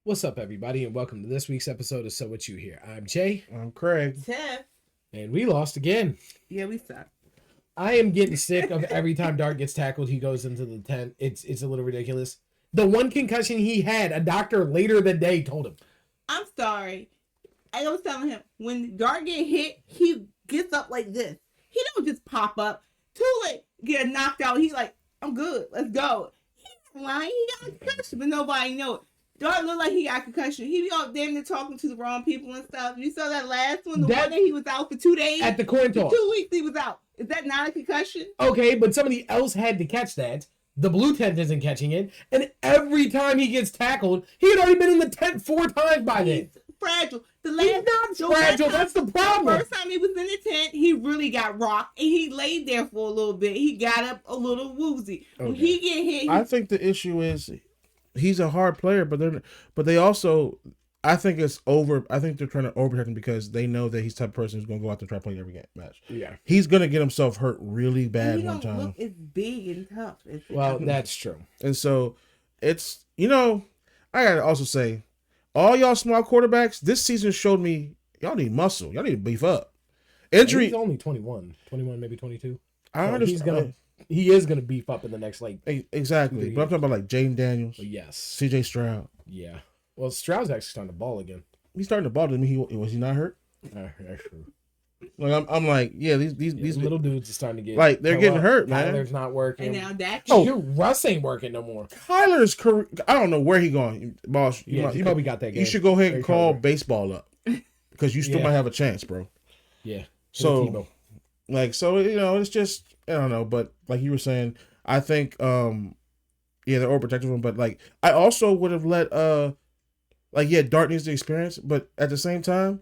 What's up, everybody, and welcome to this week's episode of So What You Hear. I'm Jay, I'm Craig. Tiff. and we lost again. Yeah, we suck. I am getting sick of every time Dart gets tackled, he goes into the tent. It's a little ridiculous. The one concussion he had, a doctor later that day told him. I'm sorry. I was telling him when Dart get hit, he gets up like this. He don't just pop up. Tule get knocked out. He's like, I'm good. Let's go. He's lying. He got a concussion, but nobody know it. Dart look like he got a concussion. He be out damn near talking to the wrong people and stuff. You saw that last one, the one that he was out for 2 days. At the coin toss. 2 weeks he was out. Is that not a concussion? Okay, but somebody else had to catch that. The blue tent isn't catching it. And every time he gets tackled, he had already been in the tent 4 times by then. He's fragile. He's not fragile. That's the problem. The first time he was in the tent, he really got rocked, and he laid there for a little bit. He got up a little woozy. When he get hit, I think the issue is he's a hard player, but they also, I think it's over. I think they're trying to overprotect him because they know that he's the type of person who's going to go out there and try to play every match. Yeah, he's going to get himself hurt really bad he one don't time. look as big and tough. well, that's true. And so it's, I got to also say, all y'all small quarterbacks, this season showed me y'all need muscle. Y'all need to beef up. Injury. He's only 21, maybe 22. I So understand. he is gonna beef up in the next Exactly. But I'm talking about like Jaden Daniels, yes. CJ Stroud. Yeah. Well, Stroud's actually starting to ball again. He's starting to ball. To me, was he not hurt? That's true. Like I'm like, yeah, these These little dudes are starting to get like they're getting hurt, man. Kyler's not working. And now Dak. Russ ain't working no more. Kyler's career, I don't know where he going, boss. He probably got that game. You should go ahead and Very call probably. baseball up because you still Yeah. might have a chance, bro. Yeah. So, Tebow. it's just I don't know, but like you were saying, I think they're overprotective of him, but like I also would have let Dart needs the experience, but at the same time,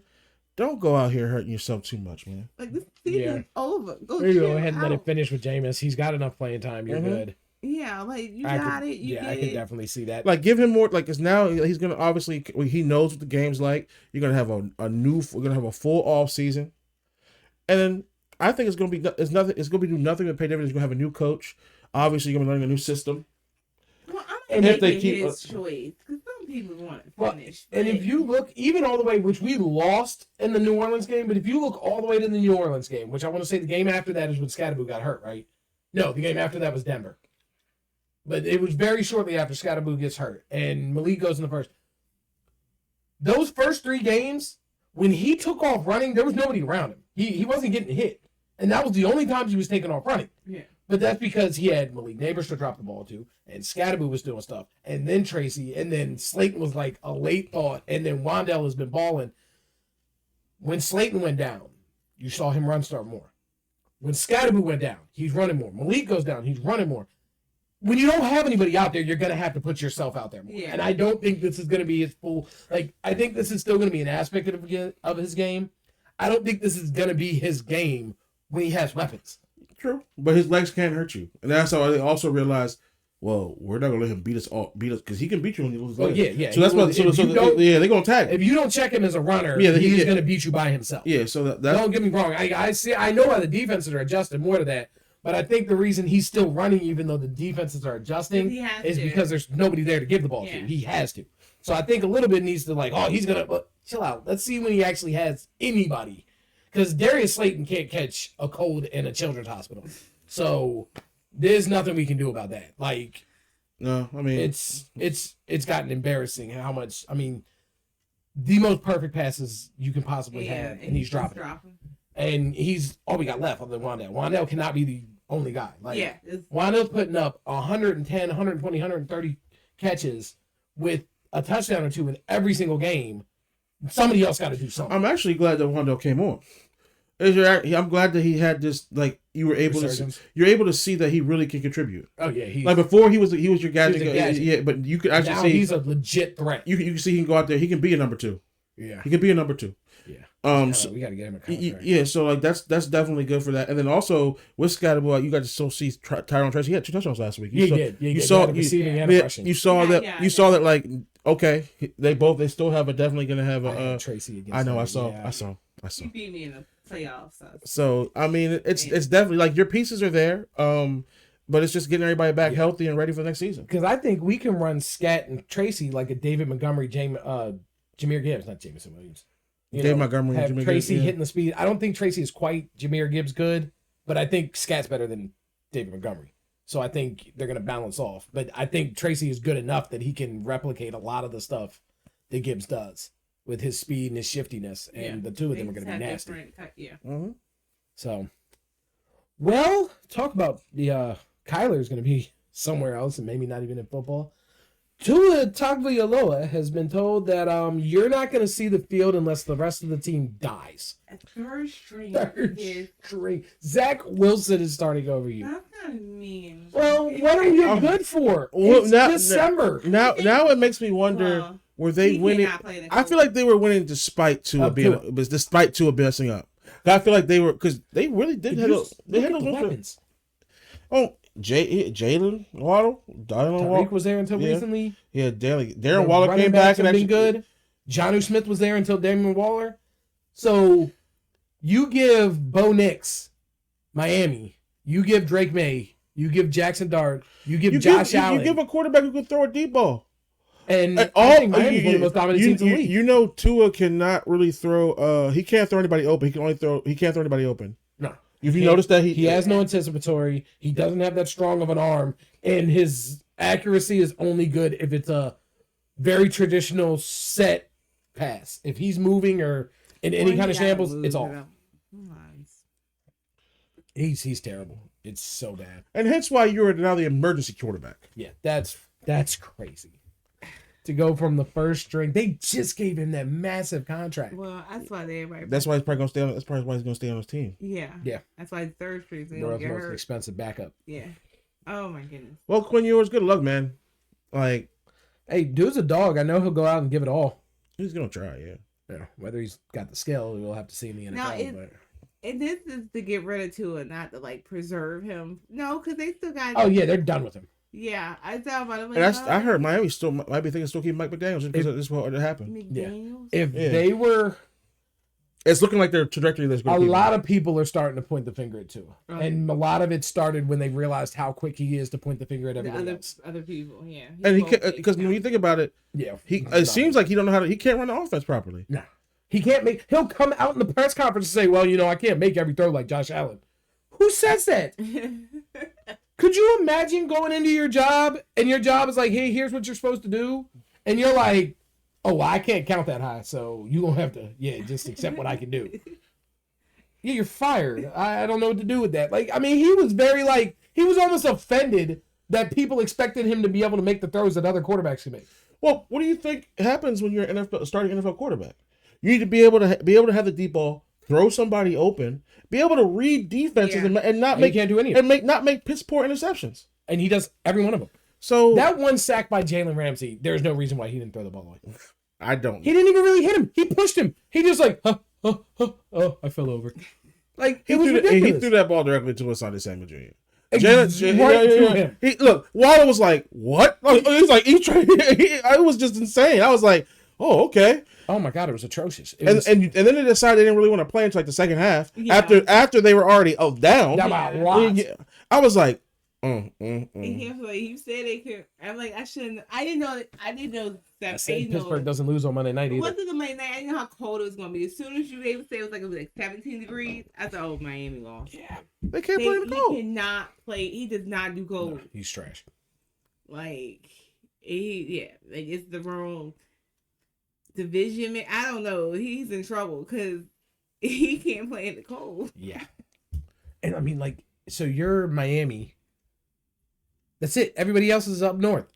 don't go out here hurting yourself too much, man. Like this season's over. There you go. chill Ahead and let out. it finish with Jameis. He's got enough playing time. You're good. Yeah, like you got it. You I did can it. definitely see that. Like give him more, like because now he's gonna obviously he knows what the game's like. You're gonna have we're gonna have a full off season, and then I think it's gonna be do nothing but pay dividends. You're gonna have a new coach. Obviously, you're gonna be learning a new system. Well, I'm And making if they keep- his choice because some people want to Well, finish. and if you look even all the way, which we lost in the New Orleans game, but if you look all the way to the New Orleans game, which I want to say the game after that is when Scatterboo got hurt, right? No, the game after that was Denver. But it was very shortly after Scatterboo gets hurt and Malik goes in the first. Those first 3 games, when he took off running, there was nobody around him. He wasn't getting hit. And that was the only times he was taking off running. yeah. But that's because he had Malik Neighbors to drop the ball to, and Scatterboo was doing stuff, and then Tracy, and then Slayton was like a late thought, and then Wandell has been balling. When Slayton went down, you saw him run start more. When Scatterboo went down, he's running more. Malik goes down, he's running more. When you don't have anybody out there, you're going to have to put yourself out there more. Yeah. And I don't think this is going to be his full, I think this is still going to be an aspect of his game. I don't think this is going to be his game when he has weapons. True, but his legs can't hurt you, and that's how they also realize. Well, we're not gonna let him beat us because he can beat you when he loses legs. Yeah. So that's what. They're gonna tag him. If you don't check him as a runner, Yeah, he's going to beat you by himself. Yeah, so that's Don't get me wrong. I know why the defenses are adjusting more to that, but I think the reason he's still running, even though the defenses are adjusting, He has is to. because there's nobody there to give the ball Yeah. to. He has to. So I think a little bit needs to he's gonna chill out. Let's see when he actually has anybody, because Darius Slayton can't catch a cold in a children's hospital. So there's nothing we can do about that. no. I mean, It's gotten embarrassing how much. I mean, the most perfect passes you can possibly have, and he's dropping. And he's all we got left other than Wandell. Wandell cannot be the only guy. Wandell's putting up 110, 120, 130 catches with a touchdown or 2 in every single game. Somebody else got to do something. I'm actually glad that Wandell came on. I'm glad that he had this. Like you were able to see that he really can contribute. Oh yeah, Like before he was your guy. He was a gadget. Yeah, but you could actually now see he's a legit threat. You can see he can go out there. He can be a number 2. Yeah, He can be a number 2. yeah. So, We got to get him a contract. yeah, so like that's definitely good for that. And then also with Scatterboo, you got to still see Tyrone Tracy. He had 2 touchdowns last week. He did. You saw receiving and rushing. You saw that. Yeah, You saw that. Like okay, they still have definitely gonna have I had a. Tracy against. I know. him. I saw. He beat me in the playoffs. So I mean, it's definitely like your pieces are there. but it's just getting everybody back healthy and ready for the next season. Because I think we can run Scat and Tracy like a David Montgomery, Jameer Gibbs, not Jameson Williams. David Montgomery and have Jameer Tracy Gibbs, hitting the speed. I don't think Tracy is quite Jameer Gibbs good, but I think Scat's better than David Montgomery. So I think they're going to balance off. But I think Tracy is good enough that he can replicate a lot of the stuff that Gibbs does with his speed and his shiftiness. And the two of them are going to be nasty. Yeah. Mm-hmm. So, well, talk about the Kyler's going to be somewhere else and maybe not even in football. Tua Tagovailoa has been told that you're not going to see the field unless the rest of the team dies. Third string. Zach Wilson is starting over you. That's not mean. Well, what are you good for? It's December. Now it makes me wonder: were they winning? I feel like they were winning despite Tua messing up. I feel like they were because they really did have those weapons. Oh, Jalen Waddle, Tyreek was there until recently. Yeah, Darren Waller came back and been good. Jonnu Smith was there until Damon Waller. So you give Bo Nix, Miami. You give Drake May. You give Jackson Dart. You give Josh Allen. You give a quarterback who can throw a deep ball. And I think Miami's one of the most dominant teams in the league. You know, Tua cannot really throw. He can't throw anybody open. He can't throw anybody open. No. If you notice that he has no anticipatory, he doesn't have that strong of an arm, and his accuracy is only good if it's a very traditional set pass. If he's moving or in any kind of shambles, it's off. He's terrible. It's so bad. And hence why you're now the emergency quarterback. Yeah, that's crazy. To go from the first string, they just gave him that massive contract. Well, that's why That's why he's probably gonna stay on. That's probably why he's gonna stay on his team. Yeah. That's why third string is gonna get hurt. Expensive backup. Yeah. Oh my goodness. Well, Quinn Ewers, good luck, man. Like, hey, dude's a dog. I know he'll go out and give it all. He's gonna try, yeah. Whether he's got the skill, we'll have to see in the NFL. And this is to get rid of Tua, not to like preserve him. No, because they still got. Oh yeah, they're done with him. Yeah, I thought about it. Like, I heard Miami still might be thinking still keep Mike McDaniels because this is what happened. McDaniels? Yeah. If they were, it's looking like their trajectory. That's a lot of people are starting to point the finger at Tua, and a lot of it started when they realized how quick he is to point the finger at everybody else. Other people, yeah. And he because when you think about it, it seems like he don't know how to. He can't run the offense properly. No, he can't make. He'll come out in the press conference and say, "Well, I can't make every throw like Josh Allen." Who says that? Could you imagine going into your job and your job is like, hey, here's what you're supposed to do. And you're like, oh, well, I can't count that high. So you don't have to, just accept what I can do. Yeah, you're fired. I don't know what to do with that. Like, I mean, he was he was almost offended that people expected him to be able to make the throws that other quarterbacks can make. Well, what do you think happens when you're an starting NFL quarterback? You need to be able to have the deep ball, throw somebody open, be able to read defenses and not make can't do any of it. And not make piss poor interceptions. And he does every one of them. So that one sack by Jalen Ramsey, there's no reason why he didn't throw the ball away. I don't. He didn't even really hit him. He pushed him. He just like, oh, I fell over. Like it was ridiculous. He threw that ball directly to Asante Samuel Jr. Look, Waller was like, "What?" He was like, I was just insane. I was like, "Oh, okay." Oh my God, it was atrocious. And then they decided they didn't really want to play until like the second half. Yeah. After they were already down. I was like, And he said they could. I'm like, I shouldn't. I didn't know that. Pittsburgh doesn't lose on Monday night either. Wasn't the Monday night? I didn't know how cold it was going to be. As soon as you were able to say it was like 17 degrees, I thought, oh, Miami lost. Yeah, they can't play in the cold. He cannot play. He does not do cold. No, he's trash. Like it's the wrong division. I don't know. He's in trouble because he can't play in the cold. Yeah, and I mean, like, so you're Miami. That's it. Everybody else is up north.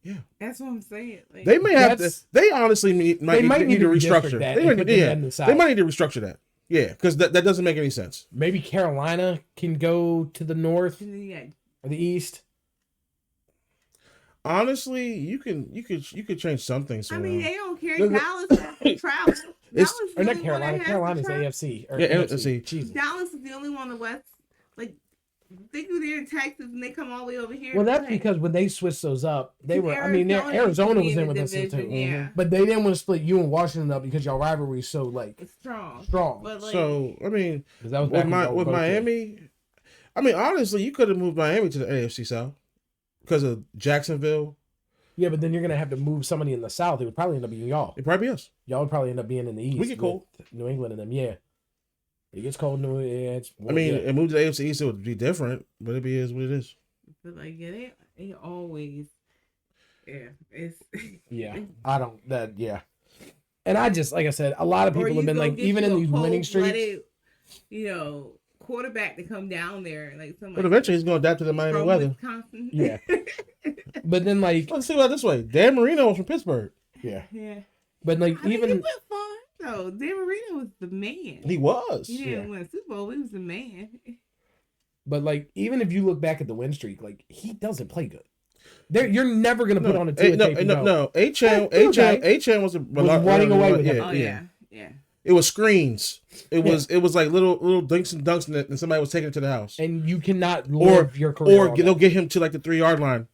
Yeah, that's what I'm saying. Like, they may have to. They honestly might need to restructure that. They might need to restructure that. Yeah, because that doesn't make any sense. Maybe Carolina can go to the north or the east. Honestly, you could change something. I mean, they don't care. Dallas travels. Or not Carolina. Carolina's AFC. NFC. Jesus. Dallas is the only one in the West. Like, they go there in Texas and they come all the way over here. Well, that's because when they switched those up, they were. Arizona was in with us too. Yeah. But they didn't want to split you and Washington up because y'all rivalry is so it's strong. Strong. But, like, so I mean, that was with Miami, I mean, honestly, you could have moved Miami to the AFC South because of Jacksonville. Yeah, but then you're gonna have to move somebody in the South. It would probably end up being y'all. It probably be us. Y'all would probably end up being in the East. We get cold. New England and them, yeah. It gets cold. It's I mean, yeah. and move to the AFC East, it would be different, but it is what it is. But like, yeah, they always, yeah, it's Yeah, I don't. That yeah. And I just, like I said, a lot of people have been like, even in these winning streaks, quarterback to come down there, like somebody. But eventually, he's going to adapt to the Miami weather. Wisconsin. Yeah. But then, like, Let's think about it this way: Dan Marino was from Pittsburgh. Yeah. Yeah. But like, I mean, even he went far though. Dan Marino was the man. He was. He didn't win a Super Bowl. He was the man. but like, even if you look back at the win streak, like he doesn't play good. You're never gonna put on a two tape. No. H.M. was running away with him. Oh yeah. It was screens. It was like little dinks and dunks, and somebody was taking it to the house. And you cannot live your career. Or they'll get him to like the 3-yard line.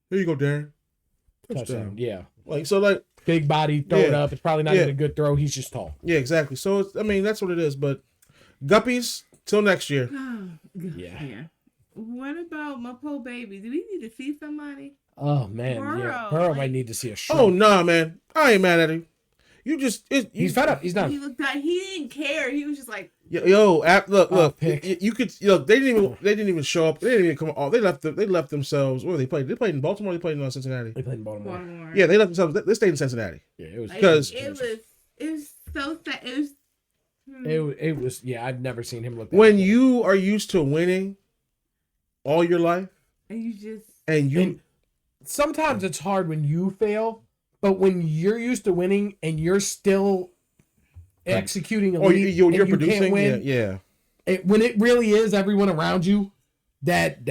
Here you go, Darren. Touchdown. Yeah. Like so, like big body, throw it up. It's probably not even a good throw. He's just tall. Yeah, exactly. So it's, I mean, that's what it is. But Guppies, till next year. Yeah. What about my poor baby? Do we need to see somebody? Oh man, Burrow, Burrow might need to see a shrink. Oh nah, man, I ain't mad at him. He's fed up. He's done. He looked like he didn't care. He was just like, look. You could look. They didn't even show up. They didn't even come on. They left themselves. Where they played? They played in Baltimore. They played in Cincinnati. They played in Baltimore. Yeah, they left themselves. They stayed in Cincinnati. Yeah, it was because it was so sad. It was. Yeah, I've never seen him look. When you are used to winning all your life, and sometimes it's hard when you fail, but when you're used to winning and you're still executing a lead, you're and producing, can't win, when it really is everyone around you, that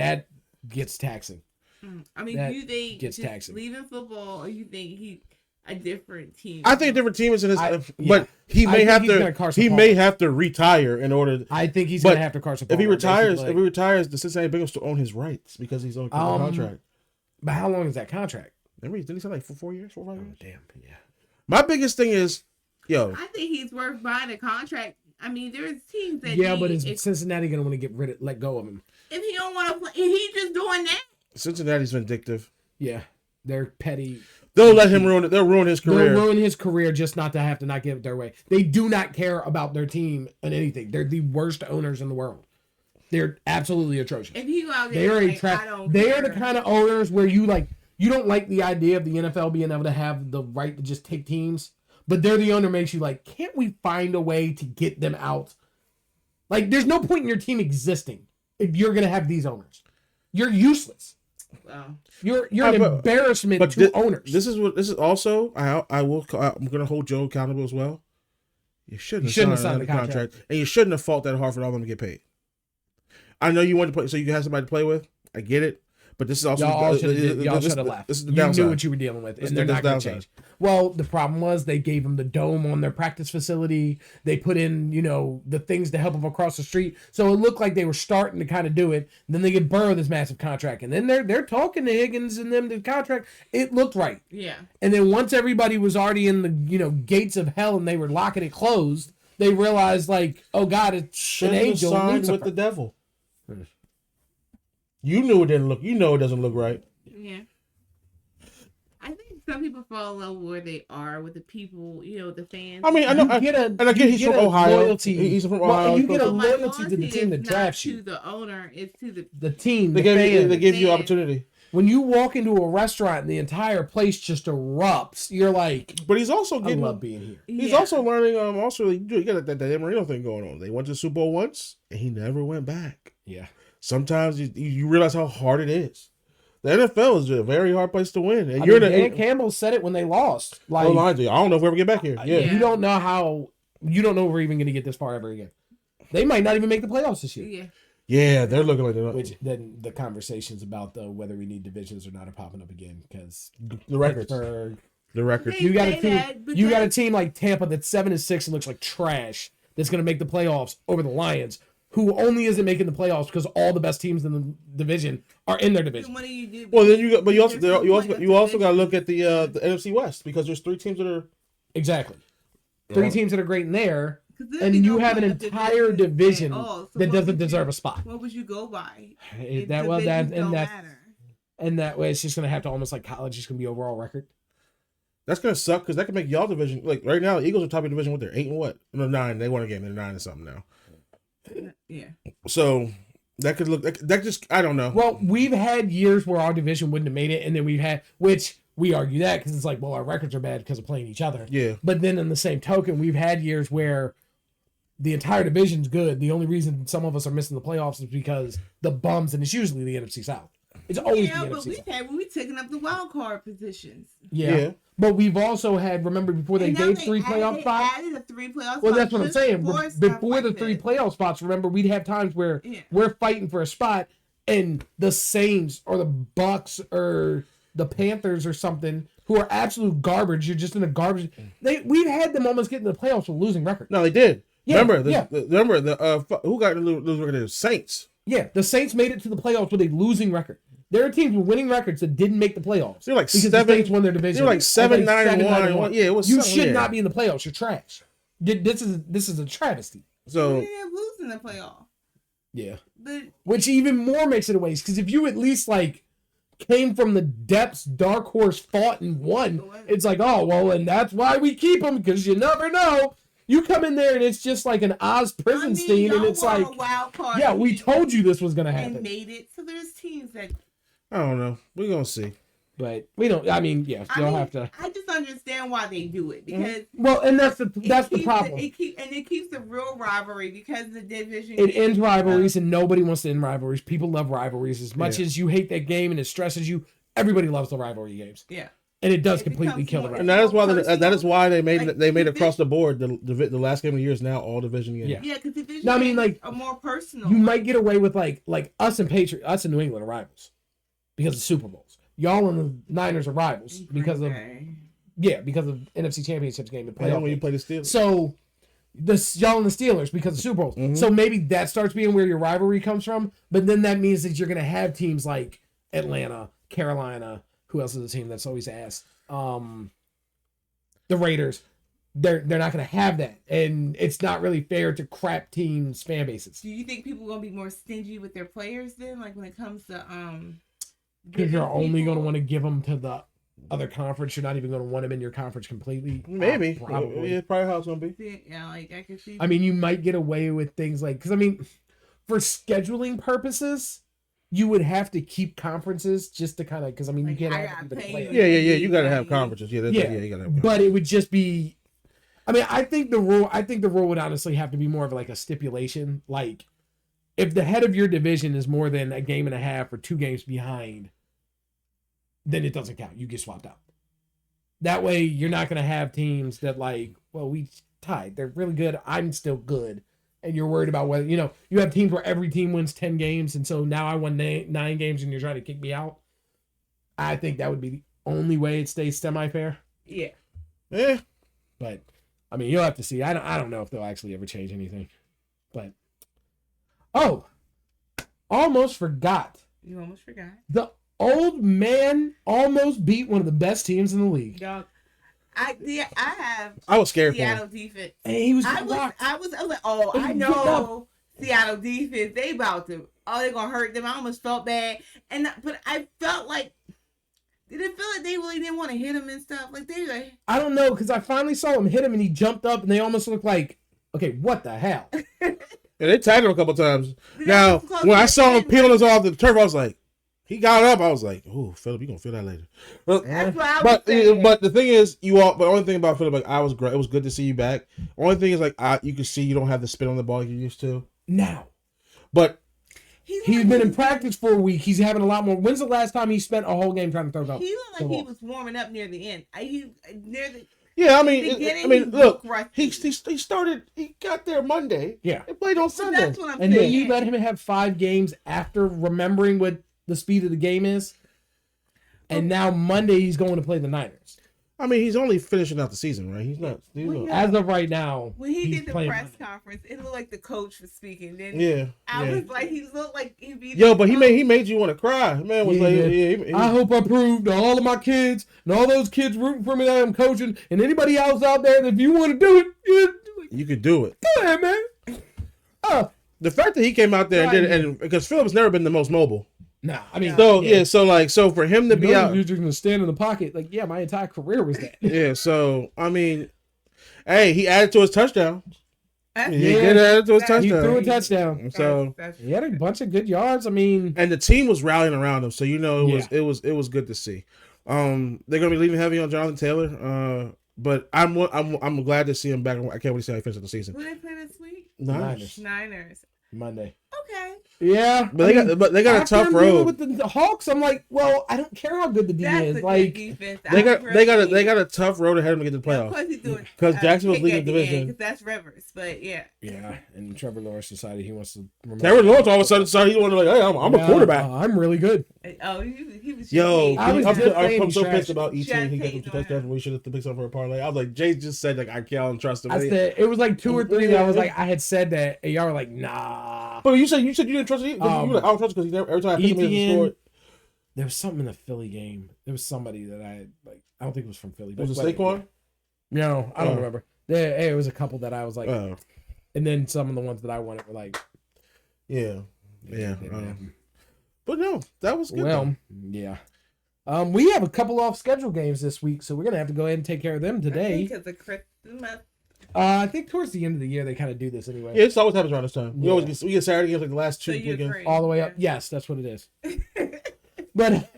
gets taxing. I mean, that you think gets taxing. Leaving football, or you think he a different team? I think a different team is in his, but he may have to. He may have to retire in order. I think he's going to have to Carson Palmer. If he retires, the Cincinnati Bengals still own his rights because he's on a contract. But how long is that contract? Didn't he say like 4 years, 4 or 5 years? Oh, damn, yeah. My biggest thing is, I think he's worth buying a contract. I mean, there's teams that but is Cincinnati going to want to let go of him? If he don't want to play, if he's just doing that. Cincinnati's vindictive. Yeah, they're petty. They'll let him ruin it. They'll ruin his career. They'll ruin his career just not to have to not give it their way. They do not care about their team and anything. They're the worst owners in the world. They're absolutely atrocious. If you go out there, they are the kind of owners where you don't like the idea of the NFL being able to have the right to just take teams, but they're the owner makes you like, can't we find a way to get them out? Like, there's no point in your team existing if you're gonna have these owners. You're useless. Wow. You're an embarrassment to owners. This is also I'm gonna hold Joe accountable as well. You shouldn't have signed the contract, and you shouldn't have fought that hard for all of them to get paid. I know you wanted to play so you could have somebody to play with. I get it. But this is also y'all should have left. This is the you downside. knew what you were dealing with, and they're not going to change. Well, the problem was they gave them the dome on their practice facility. They put in, the things to help them across the street. So it looked like they were starting to kind of do it. And then they get Burrow this massive contract, and then they're talking to Higgins and them the contract. It looked right. Yeah. And then once everybody was already in the gates of hell and they were locking it closed, they realized like, oh God, it's an angel signed with the devil. You knew it didn't look. You know it doesn't look right. Yeah. I think some people fall in love where they are with the people, the fans. I mean, I know, and again, he's from Ohio. He's from Ohio. You get a loyalty to the team that drafts you. To the owner, it's to the team. They gave you opportunity. When you walk into a restaurant and the entire place just erupts, you're like, but he's also getting. I love being here. He's also learning. You got that Dan Marino thing going on. They went to the Super Bowl once, and he never went back. Yeah. Sometimes you realize how hard it is. The NFL is a very hard place to win, and Dan Campbell said it when they lost. Like, I don't know if we ever get back here. Yeah. You don't know if we're even going to get this far ever again. They might not even make the playoffs this year. Yeah, they're looking like they're not. Which then the conversations about whether we need divisions or not are popping up again because the records. The records. You got a team like Tampa that's 7-6 and looks like trash. That's going to make the playoffs over the Lions, who only isn't making the playoffs because all the best teams in the division are in their division. What do you do? Well, then you also got to look at the NFC West because there's 3 teams that are exactly 3 teams that are great in there. and you have an entire division so that doesn't deserve a spot. What would you go by? And that way, it's just gonna have to almost like college. It's gonna be overall record. That's gonna suck because that can make y'all division like right now. The Eagles are top of the division. What they're 8 and what? No, 9. They won a game. They're 9 and something now. Yeah. So that could look that just I don't know. Well, we've had years where our division wouldn't have made it, and then we've had which we argue that because it's like, well, our records are bad because of playing each other. Yeah. But then in the same token, we've had years where the entire division's good. The only reason some of us are missing the playoffs is because the bums, and it's usually the NFC South. It's always the NFC but we've South. had when we taking up the wild card positions. Yeah. But we've also had, remember before they gave 3 playoff spots? Added a 3 playoff well, spots that's what I'm saying. Before the 3 this. playoff spots, remember, we'd have times where we're fighting for a spot and the Saints or the Bucks or the Panthers or something who are absolute garbage. You're just in a garbage. We've had them almost get in the playoffs with losing record. No, they did. Yeah, remember the who got the losing record? The Saints. Yeah, the Saints made it to the playoffs with a losing record. There are teams with winning records that didn't make the playoffs. They're like because 7. the Saints won their division. They're like 7-9-1. Yeah, it was. You should not be in the playoffs. You're trash. This is a travesty. So we didn't lose in the playoff. Yeah, but which even more makes it a waste because if you at least like came from the depths, dark horse fought and won, it's like, oh well, and that's why we keep them because you never know. You come in there and it's just like an Oz prison scene, and it's like, yeah, we told you this was gonna happen. And made it. So there's teams that I don't know. We're gonna see, but we don't. I mean, yeah, you'll have to. I just understand why they do it because well, and that's the problem. It keeps the real rivalry because the division. It ends rivalries, and nobody wants to end rivalries. People love rivalries as much as you hate that game and it stresses you. Everybody loves the rivalry games. Yeah. And it does completely kill the rivalry. And that is why they made it across the board. The last game of the year is now all division games. Yeah, because division. No, I mean, like are more personal. You might get away with like us and New England are rivals because of Super Bowls. Y'all and the Niners are rivals because of NFC Championships game and playoff. When you play the Steelers. So y'all and the Steelers because of Super Bowls. Mm-hmm. So maybe that starts being where your rivalry comes from. But then that means that you're going to have teams like Atlanta, Carolina. Who else is a team that's always asked? The Raiders. They're not going to have that, and it's not really fair to crap teams' fan bases. Do you think people are going to be more stingy with their players then, like when it comes to Because you're only going to want to give them to the other conference. You're not even going to want them in your conference completely. Maybe. Probably. Yeah, probably how it's going to be. Yeah, like I can see. I mean, you might get away with things like because I mean, for scheduling purposes. You would have to keep conferences just to kind of because I mean you can't have the players. Yeah. You got to have conferences. You got to have. Conferences. But it would just be. I mean, I think the rule would honestly have to be more of like a stipulation. Like, if the head of your division is more than a game and a half or 2 games behind, then it doesn't count. You get swapped out. That way, you're not going to have teams that like, well, we tied. They're really good. I'm still good. And you're worried about whether, you have teams where every team wins 10 games. And so now I won 9 games and you're trying to kick me out. I think that would be the only way it stays semi-fair. Yeah. Yeah. But, I mean, you'll have to see. I don't know if they'll actually ever change anything. But, almost forgot. You almost forgot. The old man almost beat one of the best teams in the league. Dog. I was scared Seattle for him. defense. And he was I was like, oh, I know Seattle defense. They about to. Oh, they're gonna hurt them. I almost felt bad, but I felt like. Did it feel like they really didn't want to hit him and stuff? Like they like. I don't know because I finally saw him hit him and he jumped up and they almost looked like, okay, what the hell? Yeah, they tagged him a couple times. Now, when I saw him peeling us off the turf, I was like. He got up. I was like, "Oh, Philip, you gonna feel that later." That's what I was saying. But the thing is, But the only thing about Philip, like, I was great. It was good to see you back. Only thing is, like, you can see you don't have the spin on the ball you used to now. But he's been in practice for a week. He's having a lot more. When's the last time he spent a whole game trying to throw the ball? He looked like he was warming up near the end. Yeah, I mean, look, he started. He got there Monday. Yeah, he played on Sunday. That's what I'm and saying. then you let him have 5 games after remembering what the speed of the game is. And now Monday he's going to play the Niners. I mean, he's only finishing out the season, right? He's not. As of right now, when he did the press conference, it looked like the coach was speaking. Then was like, he looked like he beat. But he made you want to cry. Man was I hope I proved to all of my kids and all those kids rooting for me that I'm coaching and anybody else out there that if you want to do it, You could do it. Go ahead, man. Oh, The fact that he came out there and did it, Right. and because Phillips never been the most mobile. nah. I mean, So for him to be out, you're just gonna stand in the pocket. Like, yeah, my entire career was that. yeah. So I mean, hey, he added to his touchdown. That's- He Yeah. did add to his He touchdown. threw a touchdown. So He had a bunch of good yards. I mean, and the team was rallying around him, so you know it was good to see. They're gonna be leaving heavy on Jonathan Taylor, but I'm glad to see him back. I can't wait to see how he finishes the season. Who they play this week? Nice. Niners. Monday. Okay. Yeah, But they got a after tough I'm dealing road. with the Hawks. I'm like, well, I don't care how good the D That's is. a Like, good defense. They got a tough road ahead of them to get to the Of playoffs. course he's doing. 'Cause Jacksonville's pick leading at the the end, division. 'cause that's Rivers, but yeah. yeah, and Trevor Lawrence decided he wants to. Trevor Lawrence all of a sudden decided he wanted to like, hey, I'm a quarterback. I'm really good. Oh, he was. Yo, I was I'm just saying so he's pissed trash. about eating. Just He got some hating on touchdowns. him. We should have picked something for a parlay. I was like, Jay just said like I can't trust him. I said it was like 2 or 3 that I was like, I had said that, and y'all were like, nah. But you said you didn't trust him. You were like, I don't trust him because every time I pick him, he doesn't ETN. score. There was something in the Philly game. There was somebody that I had, like. I don't think it was from Philly. Was it but- Saquon? No, I don't Oh. remember. There was a couple that I was like, Oh, and then some of the ones that I wanted were like, yeah. didn't happen. But no, that was good. Well, yeah. We have a couple off schedule games this week, so we're gonna have to go ahead and take care of them today. Because of Christmas. I think towards the end of the year they kind of do this anyway. yeah, it's always happens around this time. We Yeah. always get Saturday games like the last So 2 you weekends. agree. All the way up. Yes, that's what it is. But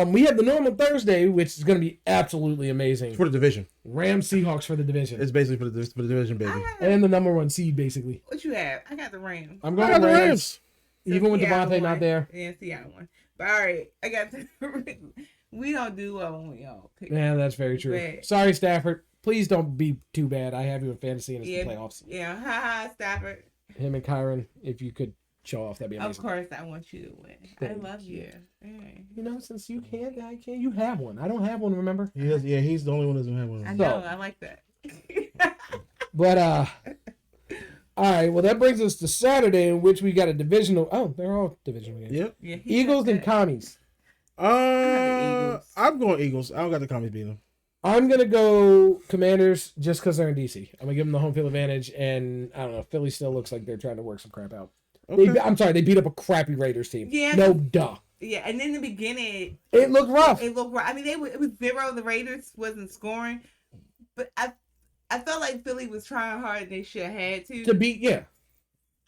we have the normal Thursday, which is gonna be absolutely amazing. It's for the division. Rams Seahawks for the division It's basically for the division, baby. and the #1 seed basically. What you have? I got the Rams. I'm I going got the Rams, Rams. even with Seattle Devontae not won. there. Yeah, Seattle one. But all right, I got the. We don't do well when we all pick. Yeah, that's very true. But- Sorry, Stafford. Please don't be too bad. I have you in fantasy and it's Yeah. the playoffs. Yeah, haha, Stafford. Him and Kyron, if you could show off, that'd be Of amazing. course, I want you to win. I Thank love you. you. Hey. You know, since you can't, I can't. You have one. I don't have one. Remember? He's the only one that doesn't have one. I So- know. I like that. But all right. Well, that brings us to Saturday, in which we got a divisional. Oh, they're all divisional games. Yep. Yeah, he Eagles said and that. Commies. Eagles. I'm going Eagles. I don't got the Commies beating them. I'm gonna go Commanders just because they're in DC. I'm gonna give them the home field advantage, and I don't know. Philly still looks like they're trying to work some crap out. Okay. I'm sorry, they beat up a crappy Raiders team. Yeah. No, duh. Yeah, and in the beginning, It looked rough. it looked right. I mean, it was 0. The Raiders wasn't scoring, but I felt like Philly was trying hard. They should have had To beat, yeah.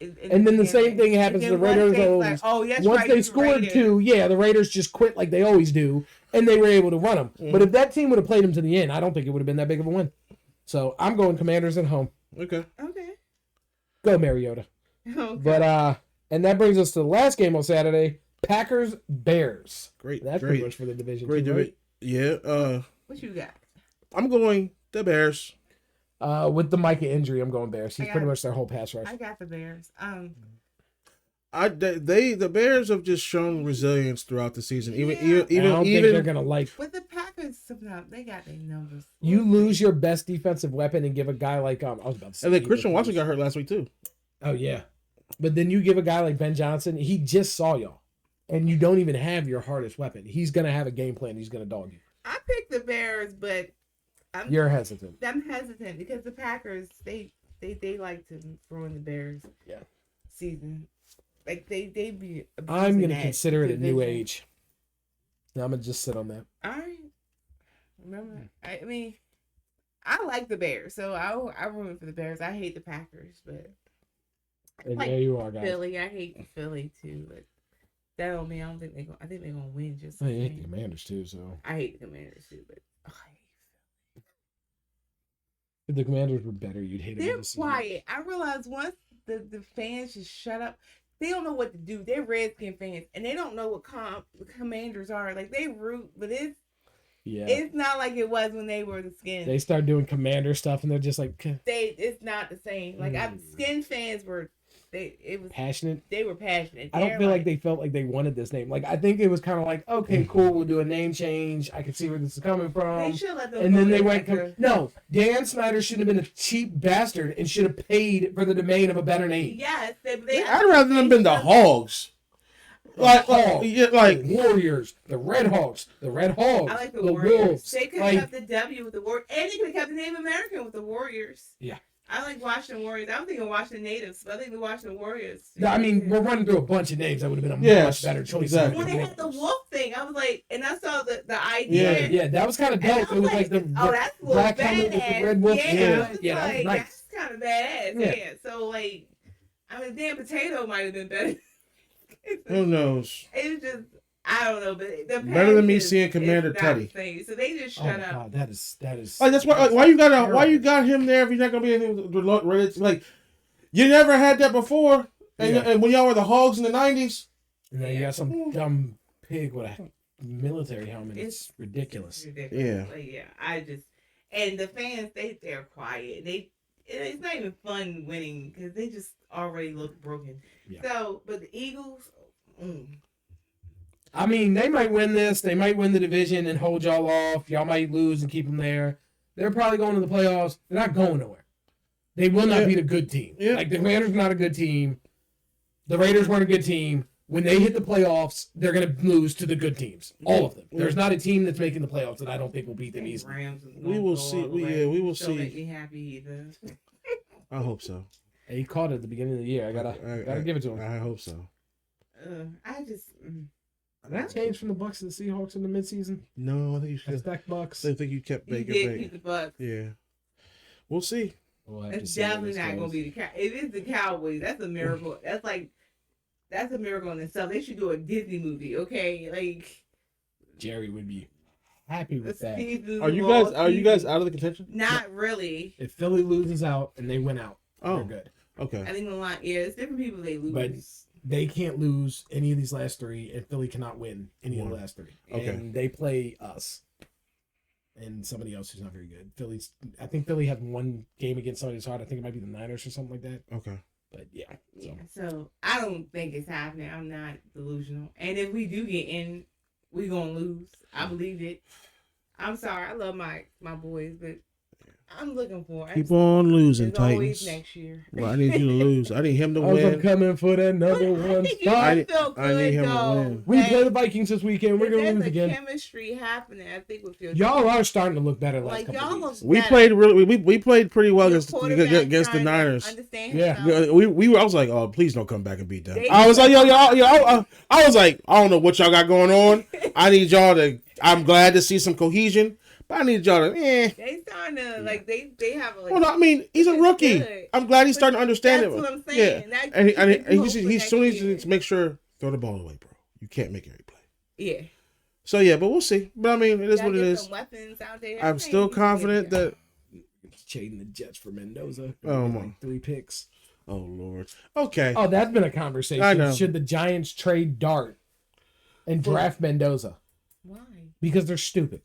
In And then the beginning. same thing happens And to the then once Raiders. they, always- like, oh, that's Once right, they it's the scored Raiders. 2, yeah, the Raiders just quit like they always do, and they were able to run them. But if that team would have played them to the end, I don't think it would have been that big of a win. So I'm going Commanders at home. Okay. Okay. Go Mariota. Okay. But and that brings us to the last game on Saturday: Packers Bears. Great. That's great. pretty much for the division. Great too, right? division. Yeah. What you got? I'm going the Bears. With the Micah injury, I'm going Bears. He's I got pretty it. much their whole pass rush. I got the Bears. The Bears have just shown resilience throughout the season. Yeah. I don't think they're gonna like. But the Packers sometimes they got their numbers. You lose your best defensive weapon and give a guy like I was about to say. And then Christian Watson got hurt last week too. Oh yeah, but then you give a guy like Ben Johnson. He just saw y'all, and you don't even have your hardest weapon. He's gonna have a game plan. He's gonna dog you. I picked the Bears, but You're hesitant. I'm hesitant because the Packers they like to ruin the Bears. Yeah. Season, like they be. I'm abusing gonna that consider it a new division. age. I'm gonna just sit on that. All right. Remember, I mean, I like the Bears, so I root for the Bears. I hate the Packers, but And Like there you are, guys. Philly, I hate Philly too. But that don't mean I don't think they go. I think they're gonna win. Just I the hate the same. Commanders too. So I hate the Commanders too, but I hate if the Commanders were better, you'd hate them. They're this season. quiet. I realize once the fans just shut up, they don't know what to do. They're Redskin fans, and they don't know what Commanders are. Like they root, but Yeah. it's not like it was when they were the Skins. They start doing Commander stuff, and they're just like It's not the same. Like Skin fans were, passionate. they were passionate. I don't They're feel like they felt like they wanted this name. Like I think it was kind of like, okay, cool, we'll do a name change. I can see where this is coming They from. should let them. And go then they with went, like a- no, Dan Snyder shouldn't have been a cheap bastard and should have paid for the domain of a better name. Yes, I'd rather them been the Hogs. like, Hawks, yeah, like the Warriors, the Red Hawks, the Red Hogs, I like the the Warriors. Wolves. They could have Like, kept the W with the Warriors, and they could have kept the Native American with the Warriors. Yeah. I like Washington Warriors. I don't think of Washington Natives, but I think the Washington Warriors. I mean, we're running through a bunch of names. That would have been a Yes, much better choice. exactly. When they had the wolf thing, I was like, and I saw the idea. Yeah, that was kind of And I dope. It was like the oh, that's a little black helmet with the badass. red wolf. Yeah, Yeah, I was yeah, that was like, nice. that's kind of badass. Yeah. Yeah. So like, I mean, damn potato might have been better. who knows? It's just, I don't know, but the Better than me package seeing is Commander not Teddy. the same. So they just Oh shut my up. god, that is. Like that's why. Like, why you got him there if you're not gonna be in the like you never had that before, and, Yeah. and when y'all were the Hogs in the '90s. And then you got some dumb pig with a military helmet. It's ridiculous. It's ridiculous. Yeah. Like, yeah. I just, and the fans, they're quiet. It's not even fun winning because they just already look broken. Yeah. So, but the Eagles. I mean, they might win this. They might win the division and hold y'all off. Y'all might lose and keep them there. They're probably going to the playoffs. They're not going nowhere. They will not beat a good team. Yeah. Like, the Commanders are not a good team. The Raiders weren't a good team. When they hit the playoffs, they're going to lose to the good teams. All of them. There's not a team that's making the playoffs that I don't think will beat them easily. Rams We will see. We will see. Make me happy either. I hope so. He caught it at the beginning of the year. I gotta give it to him. I hope so. I just. Did that change from the Bucks to the Seahawks in the midseason? No, I think you I should. stacked Bucks. I think you kept You Baker. did keep the Bucks. Yeah, we'll see. We'll have to It's see how definitely this not goes. going to be the Cow. It is the Cowboys. That's a miracle. That's a miracle in itself. They should do a Disney movie, okay? Like Jerry would be happy the with that. season. Are you guys out of the contention? Not really. If Philly loses out and they win out, Oh. they're good. Okay. I think a lot. Yeah, it's different people they lose. But they can't lose any of these last three, and Philly cannot win any of the last three. Okay. And they play us and somebody else who's not very good. I think Philly had one game against somebody that's hard. I think it might be the Niners or something like that. Okay. But yeah. So. Yeah, so I don't think it's happening. I'm not delusional. And if we do get in, we gonna lose. I believe it. I'm sorry. I love my boys, but I'm looking for. Keep on losing, It's always Titans. next year. Well, I need you to lose. I need him to I'm win. coming for that number I one think you spot. I feel good, I need him to though. win. We That- play the Vikings this weekend. We're if gonna there's lose a again. chemistry happening, I think we feel. Y'all are starting to look better last like couple y'all of look. weeks. We better. played really. We played pretty well Your against quarterback the trying to Niners. understand Yeah. himself. We were. I was like, oh, please don't come back and beat them. They- I was like, yo, I was like, I don't know what y'all got going on. I need y'all to. I'm glad to see some cohesion, but I need y'all to. They starting to like they have a. Like, Well, no, I mean, he's a It's rookie. good. I'm glad he's starting to understand that's it. what I'm saying. Yeah, That- and you he hope for he next still needs year. to make sure throw the ball away, bro. You can't make every play. Yeah. So yeah, but we'll see. But I mean, it is Gotta what it get is. some weapons out there. I'm still confident that. Trading the Jets for Mendoza. Oh, Like my. 3 picks. Oh Lord. Okay. Oh, that's been a conversation. I know. Should the Giants trade Dart and draft Mendoza? Why? Because they're stupid.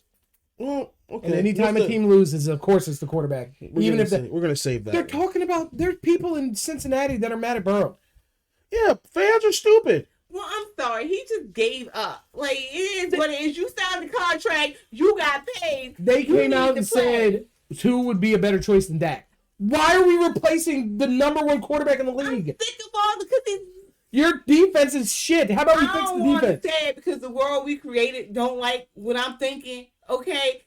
Well, okay. And anytime What's a team loses, of course it's the quarterback. Even if we're gonna save that. they're talking about, there's people in Cincinnati that are mad at Burrow. Yeah, fans are stupid. Well, I'm sorry. He just gave up. Like, it is what it is. You signed the contract. You got paid. They You came need out to and play. said who would be a better choice than Dak. Why are we replacing the number one quarterback in the I'm league? sick of all because it's. Your defense is shit. How about we I fix don't the want to defense? say it because the world we created don't like what I'm thinking. Okay,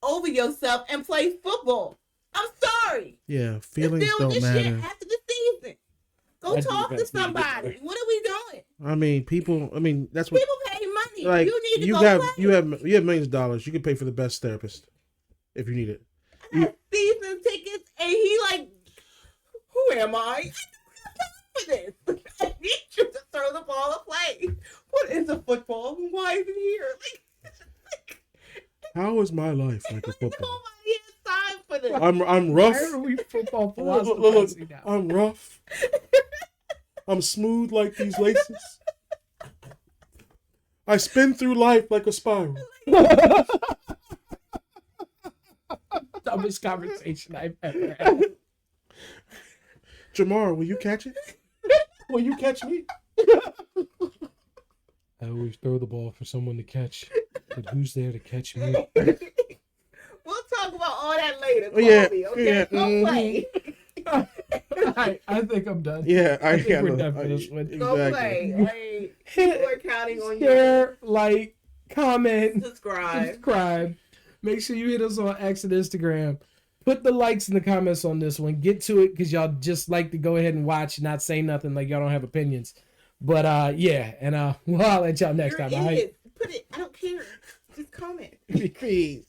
over yourself and play football. I'm sorry. Yeah, Let's feelings deal with don't this shit matter. after the season. Go That talk to defense needs to get somebody. better. What are we doing? I mean, people. I mean, that's what. People pay money. Like You need to you go have, play. you have millions of dollars. You can pay for the best therapist if you need it. I had season tickets, and he like, who am I? For this, I need you to throw the ball and play. What is a football? Why is it here? Like, How is my life like a football? nobody has time for this. I'm rough. Why are we football Look, philosophizing now? I'm rough. I'm smooth like these laces. I spin through life like a spiral. Dumbest conversation I've ever had. Jamar, will you catch it? Will you catch me? I always throw the ball for someone to catch, but who's there to catch me? We'll talk about all that later. Call Yeah, me, okay? yeah, Go play. I think I'm done. Yeah, I think we're know. done for this one. Go Exactly. play. Like, People are counting on you. Share, like, comment, Subscribe. Make sure you hit us on X and Instagram. Put the likes in the comments on this one. Get to it because y'all just like to go ahead and watch and not say nothing like y'all don't have opinions. But yeah, and we'll holler at y'all next time. Idiots. Put it. I don't care. Just comment. Peace.